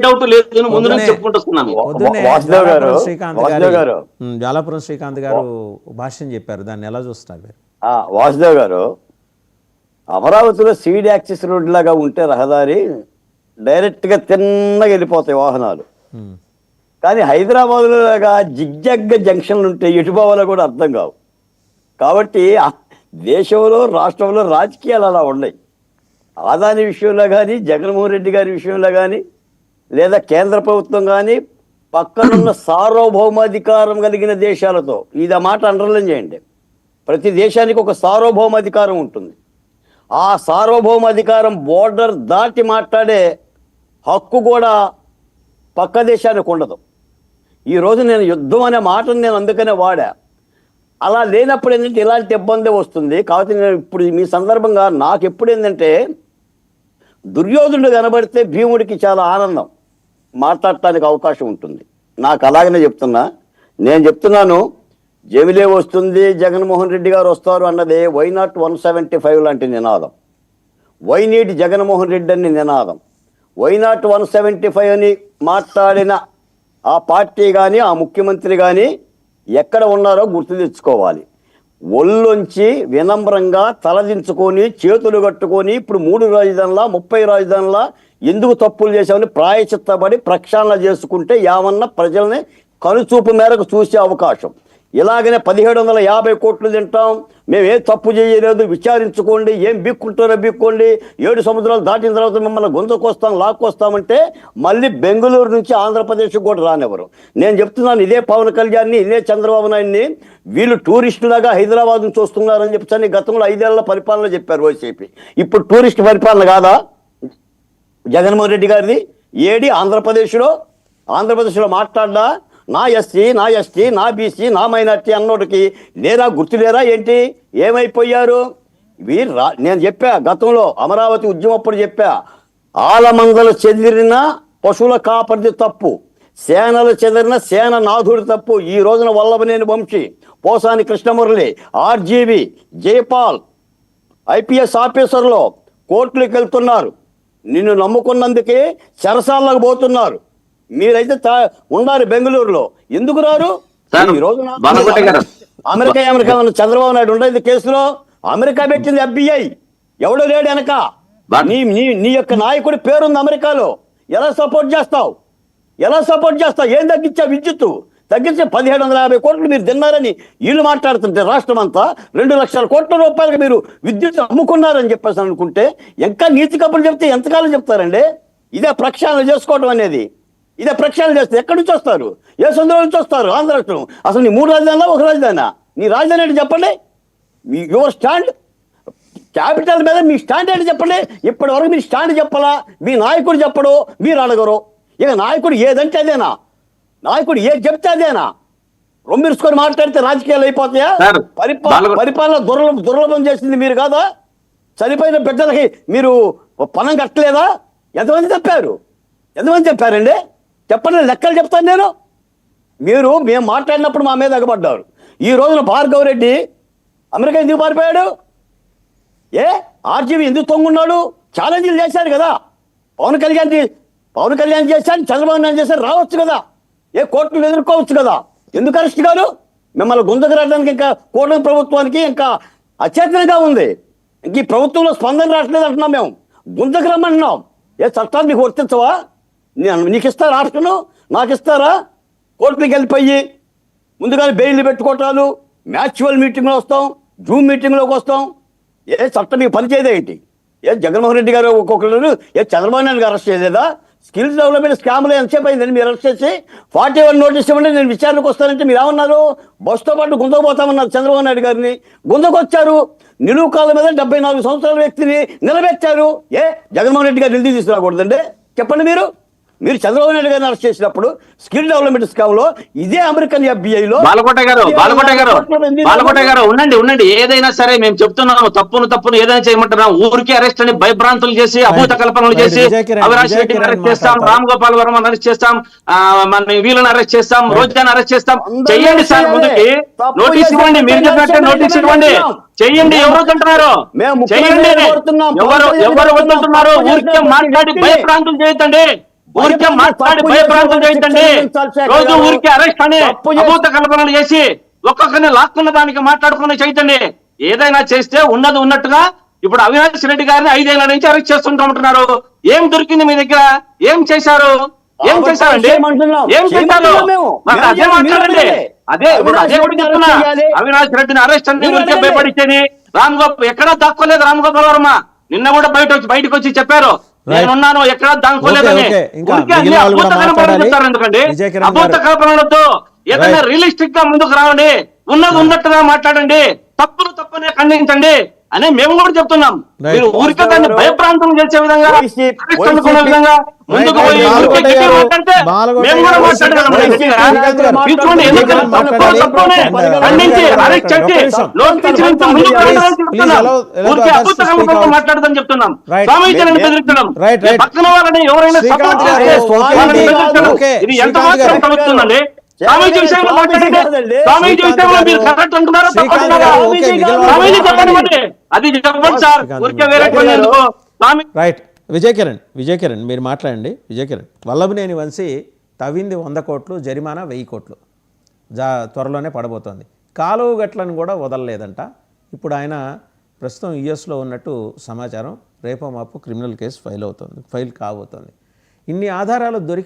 Doubt లేదు, ముందు నుంచి చెప్పుకుంటున్నాను. జాలాపురం శ్రీకాంత్ గారు భాష్యం చెప్పారు, దాన్ని ఎలా చూస్తారు మీరు? వాసుదేవ్ గారు, అమరావతిలో సీడ్ యాక్సిస్ రోడ్ లాగా ఉంటే రహదారి డైరెక్ట్గా తిన్నగా వెళ్ళిపోతాయి వాహనాలు. కానీ హైదరాబాద్లో లాగా జిగ్జాగ్ జంక్షన్లు ఉంటే ఎటు పోవాలో కూడా అర్థం కావు. కాబట్టి దేశంలో రాష్ట్రంలో రాజకీయాలు అలా ఉన్నాయి. ఆదాని విషయంలో కానీ, జగన్మోహన్ రెడ్డి గారి విషయంలో కానీ, లేదా కేంద్ర ప్రభుత్వం కానీ పక్కనున్న సార్వభౌమాధికారం కలిగిన దేశాలతో, ఇది ఆ మాట అండర్లైన్ చేయండి, ప్రతి దేశానికి ఒక సార్వభౌమాధికారం ఉంటుంది. ఆ సార్వభౌమాధికారం బోర్డర్ దాటి మాట్లాడే హక్కు కూడా పక్క దేశానికి ఉండదు. ఈరోజు నేను యుద్ధం అనే మాటను నేను అందుకనే వాడా. అలా లేనప్పుడు ఏంటంటే ఇలాంటి ఇబ్బంది వస్తుంది. కాబట్టి నేను ఇప్పుడు మీ సందర్భంగా నాకు ఎప్పుడు ఏంటంటే దుర్యోధనుడు కనబడితే భీముడికి చాలా ఆనందం, మాట్లాడటానికి అవకాశం ఉంటుంది. నాకు అలాగనే చెప్తున్నా. నేను చెప్తున్నాను, జమిలే వస్తుంది, జగన్మోహన్ రెడ్డి గారు వస్తారు అన్నదే వైనాట్ 175 లాంటి నినాదం. వైనీటి జగన్మోహన్ రెడ్డి అని నినాదం. వైనాట్ 175 అని మాట్లాడిన ఆ పార్టీ కానీ, ఆ ముఖ్యమంత్రి కానీ ఎక్కడ ఉన్నారో గుర్తు తెచ్చుకోవాలి. ఒళ్ళొంచి వినమ్రంగా తలదించుకొని చేతులు కట్టుకొని ఇప్పుడు 3 రాజధానుల 30 రాజధానుల ఎందుకు తప్పులు చేశామని ప్రాయచిత్తపడి ప్రక్షాళన చేసుకుంటే ఏమన్నా ప్రజల్ని కనుచూపు మేరకు చూసే అవకాశం. ఇలాగనే 1750 కోట్లు తింటాం, మేము ఏ తప్పు చేయలేదు, విచారించుకోండి, ఏం బిక్కుంటారో బిక్కోండి, 7 సముద్రాలు దాటిన తర్వాత మిమ్మల్ని గొంతుకొస్తాం లాక్కొస్తామంటే మళ్ళీ బెంగళూరు నుంచి ఆంధ్రప్రదేశ్కి కూడా రానివ్వరు. నేను చెప్తున్నాను, ఇదే పవన్ కళ్యాణ్ని, ఇదే చంద్రబాబు నాయుడిని వీళ్ళు టూరిస్టులాగా హైదరాబాద్ను చూస్తున్నారని చెప్పి గతంలో 5 ఏళ్ల పరిపాలన చెప్పారు వైసీపీ. ఇప్పుడు టూరిస్ట్ పరిపాలన కాదా జగన్మోహన్ రెడ్డి గారిది? ఏడి ఆంధ్రప్రదేశ్లో మాట్లాడ్డా నా ఎస్సీ, నా ఎస్టీ, నా బీసీ, నా మైనార్టీ అన్నోటికి లేరా, గుర్తు లేరా ఏంటి? ఏమైపోయారు నేను చెప్పా గతంలో అమరావతి ఉద్యమప్పుడు చెప్పా, ఆలమందలు చెదిరిన పశువుల కాపరిది తప్పు, సేనలు చెదిరిన సేన నాథుడి తప్పు. ఈ రోజున వల్లభనేని వంశీ, పోసాని కృష్ణమురళి, ఆర్జీవి, జయపాల్ ఐపీఎస్ ఆఫీసర్లు కోర్టులకు వెళ్తున్నారు. నిన్ను నమ్ముకున్నందుకే చెరసాలకు పోతున్నారు. మీరైతే ఉన్నారు బెంగళూరులో, ఎందుకు రారు? ఈ రోజున అమెరికా చంద్రబాబు నాయుడు ఉండేది కేసులో, అమెరికా పెట్టింది FBI, ఎవడో లేడు వెనక. నీ యొక్క నాయకుడి పేరుంది అమెరికాలో. ఎలా సపోర్ట్ చేస్తావు? ఏం తగ్గించావు? విద్యుత్తు తగ్గించే 1750 కోట్లు మీరు తిన్నారని వీళ్ళు మాట్లాడుతుంటే రాష్ట్రం అంతా 2 లక్షల కోట్ల రూపాయలకు మీరు విద్యుత్ అమ్ముకున్నారని చెప్పేసి అనుకుంటే ఇంకా నీతి కబుర్లు చెప్తే ఎంతకాలం చెప్తారండి? ఇదే ప్రక్షాళన చేసుకోవడం అనేది. ఇదే ప్రక్షాళన చేస్తే ఎక్కడి నుంచి వస్తారు? ఏ సొంత నుంచి వస్తారు? ఆంధ్ర రాష్ట్రం అసలు నీ 3 రాజధానిలా 1 రాజధానా? నీ రాజధాని ఏంటి చెప్పండి? మీ యువర్ స్టాండ్ క్యాపిటల్ మీద మీ స్టాండ్ ఏంటి చెప్పండి? ఇప్పటి వరకు మీరు స్టాండ్ చెప్పాలా? మీ నాయకుడు చెప్పడు, మీరు అడగరు. ఇక నాయకుడు ఏదంటే అదేనా? నాయకుడు ఏది చెప్తే అదేనా? రొమ్మిరుసుకొని మాట్లాడితే రాజకీయాలు అయిపోతాయా? పరిపాలన దుర్లభం చేసింది మీరు కాదా? చనిపోయిన బిడ్డలకి మీరు పణం కట్టలేదా? ఎంతమంది చెప్పారండి? చెప్పండి, లెక్కలు చెప్తాను నేను. మేము మాట్లాడినప్పుడు మా మీద ఎగబడ్డారు. ఈ రోజున భార్గవ్ రెడ్డి అమెరికా ఎందుకు పారిపోయాడు? ఆర్జీవి ఎందుకు తొంగున్నాడు? ఛాలెంజ్లు చేశారు కదా. పవన్ కళ్యాణ్ చేశాడు, చంద్రబాబు నాయుడు చేశారు, రావచ్చు కదా, కోర్టులు ఎదుర్కోవచ్చు కదా. ఎందుకు అరెస్ట్ గారు? మిమ్మల్ని గుంజకు రావడానికి ఇంకా కూటమి ప్రభుత్వానికి ఇంకా అచేతనగా ఉంది. ఇంక ఈ ప్రభుత్వంలో స్పందన రావట్లేదు అంటున్నాం. మేము గుంజకు రమ్మంటున్నాం. చట్టాలు మీకు వర్తించవా? నీకు ఇస్తారా ఆప్షను? నాకు ఇస్తారా? కోర్టుకి వెళ్ళిపోయి ముందుగానే బెయిల్ పెట్టుకోవటాలు, మ్యాచువల్ మీటింగ్లో వస్తాం, జూమ్ మీటింగ్లోకి వస్తాం. చట్టం మీకు పనిచేయదే ఏంటి? జగన్మోహన్ రెడ్డి గారు ఒక్కొక్కరు చంద్రబాబు నాయుడు గారు అరెస్ట్ చేయలేదా? స్కిల్స్ డెవలప్మెంట్ స్కామ్లో ఎంతసేపు అయిందని మీరు అరెస్ట్ చేసి 41 నోటీస్ ఇవ్వండి, నేను విచారణకు వస్తానంటే మీరు ఏమన్నారు? బస్సుతో పాటు గుంజకుపోతామన్నారు చంద్రబాబు నాయుడు గారిని. గుంజకొచ్చారు. నిలువు కాళ్ళ మీద 74 సంవత్సరాల వ్యక్తిని నిలబెట్టారు. జగన్మోహన్ రెడ్డి గారు నిధి తీసుకురాకూడదండి? చెప్పండి. మీరు చంద్రబాబు నాయుడు గారిని అరెస్ట్ చేసినప్పుడు స్కిల్ డెవలప్మెంట్ స్కామ్ లో ఇదే అమెరికన్ FBI లో బాలకోట గారు ఉండండి. ఏదైనా సరే మేము చెప్తున్నాము, తప్పును ఏదైనా చేయమంటున్నాం. ఊరికి అరెస్ట్ అని భయభ్రాంతులు చేసి అభూత కల్పనలు చేసి అవినాష్ రెడ్డిని అరెస్ట్ చేస్తాం, రామ్ గోపాల్ వర్మని అరెస్ట్ చేస్తాం, మన వీళ్ళని అరెస్ట్ చేస్తాం, రోజాని అరెస్ట్ చేస్తాం. చెయ్యండి సార్, ముందుకి నోటీస్ ఇవ్వండి. మీరు చెప్పినట్టే నోటీస్ ఇవ్వండి, చెయ్యండి. ఎవరు వద్దంటున్నారు? చెయ్యండి. ఎవరు వద్దంటున్నారు? ఊరికే మాట్లాడి భయభ్రాంతులు చేయొద్దండి. ఊరికే మాట్లాడి తప్పు భయభ్రాంతం చేసిన చేయించండి. శిక్ష విధించాలి శేఖర్ రోజు గారు. ఊరికే అరెస్ట్ అని తప్పు చేసి- అభూత కల్పనలు చేసి ఒక్కొక్కరిని లాక్కున్న దానికి మాట్లాడుకుని చేయించండి. ఏదైనా చేస్తే ఉన్నది ఉన్నట్టుగా ఇప్పుడు అవినాష్ రెడ్డి గారిని 5 ఏళ్ల నుంచి అరెస్ట్ చేస్తుంటామంటున్నారు. ఏం దొరికింది మీ దగ్గర? ఏం చేశారు? ఏం చేశారండి? చేయమంటున్నాం. ఏం చేశారు? చేయమంటున్నాం మేము. మరి అదే మీరు మాట్లాడండి. అడగాలి. అదే ఇప్పుడు అదే కూడా చెప్తున్నా. అరెస్ట్ చేయాలి. అవినాష్ రెడ్డిని అరెస్ట్ అంటే మీరు ఊరికే అడగండి. భయపడిచ్చేది. రామ్ గోపాల్ ఎక్కడా దాక్కోలేదు. రామ్ గోపాల్ వర్మ నిన్న కూడా బయటకు వచ్చి చెప్పారు, నేనున్నాను, ఎక్కడా దాక్కోలేదని. ఓకే, ఇంకా ఊరికే అన్ని మిగిలిన వాళ్ళు అభూత కూడా కల్పనలు మాట్లాడాలి. చెప్తారు. ఎందుకండి విజయ్ కిరణ్ అభూత గారు. కల్పనలతో ఏదైనా రైట్. రియలిస్టిక్ గా ముందుకు రావండి. ఉన్నట్టుగా మాట్లాడండి. తప్పునే ఖండించండి అని మేము కూడా చెప్తున్నాం. రైట్. మీరు ఊరికే దాన్ని భయప్రాంతం చేసే విధంగా arrest అనుకునే విధంగా ముందుకు పోయి రైట్. ఊరికే బాలకోట గట్టిగా గారు, మాట్లాడితే బాలకోట మేము కూడా గారు, మాట్లాడగలం. శ్రీకాంత్ గట్టిగా. గారు, తీసుకోండి. ఎందుకంటే మాట్లాడాలి. తప్పునే ఖండించి అరెస్ట్ చేసి నోటీస్ నుంచి ముందుకు రావాలని చెప్తున్నాం. ఊరికే అభూత కల్పనలతో మాట్లాడదని చెప్తున్నాం. రైట్. స్వామీజీని బెదిరించడం, రైట్, రైట్. పక్కన వాళ్ళని ఎవరైనా శ్రీకాంత్ సపోర్ట్ గారు, చేస్తే వాళ్ళని ఓకే, బెదిరించడం. ఓకే. ఇది ఎంత శ్రీకాంత్ మాత్రం గారు. ప్రభుత్వండి. స్వామీజీ విషయంలో మాట్లాడండి. స్వామీజీ విషయంలో మీరు కరెక్ట్ అంటున్నారా? తప్పు శ్రీకాంత్ అంటున్నారా? గారు, ఓకే, మిగిలిన వాళ్ళు స్వామీజీ మాట్లాడండి. చెప్పండి మరి. అది చెప్పండి సార్. శ్రీకాంత్ ఊరికే గారు. వేరే కొన్ని ఎందుకు? స్వామి రైట్. విజయ్ కిరణ్ మీరు మాట్లాడండి. విజయ్ కిరణ్, వల్లభనేని వంశీ తవ్వింది 100 కోట్లు, జరిమానా 1000 కోట్లు త్వరలోనే పడబోతోంది. కాలువ గట్లను కూడా వదలలేదంట. ఇప్పుడు ఆయన ప్రస్తుతం యుఎస్లో ఉన్నట్టు సమాచారం. రేపో మాపు క్రిమినల్ కేసు ఫైల్ కాబోతోంది. ఇన్ని ఆధారాలు దొరికి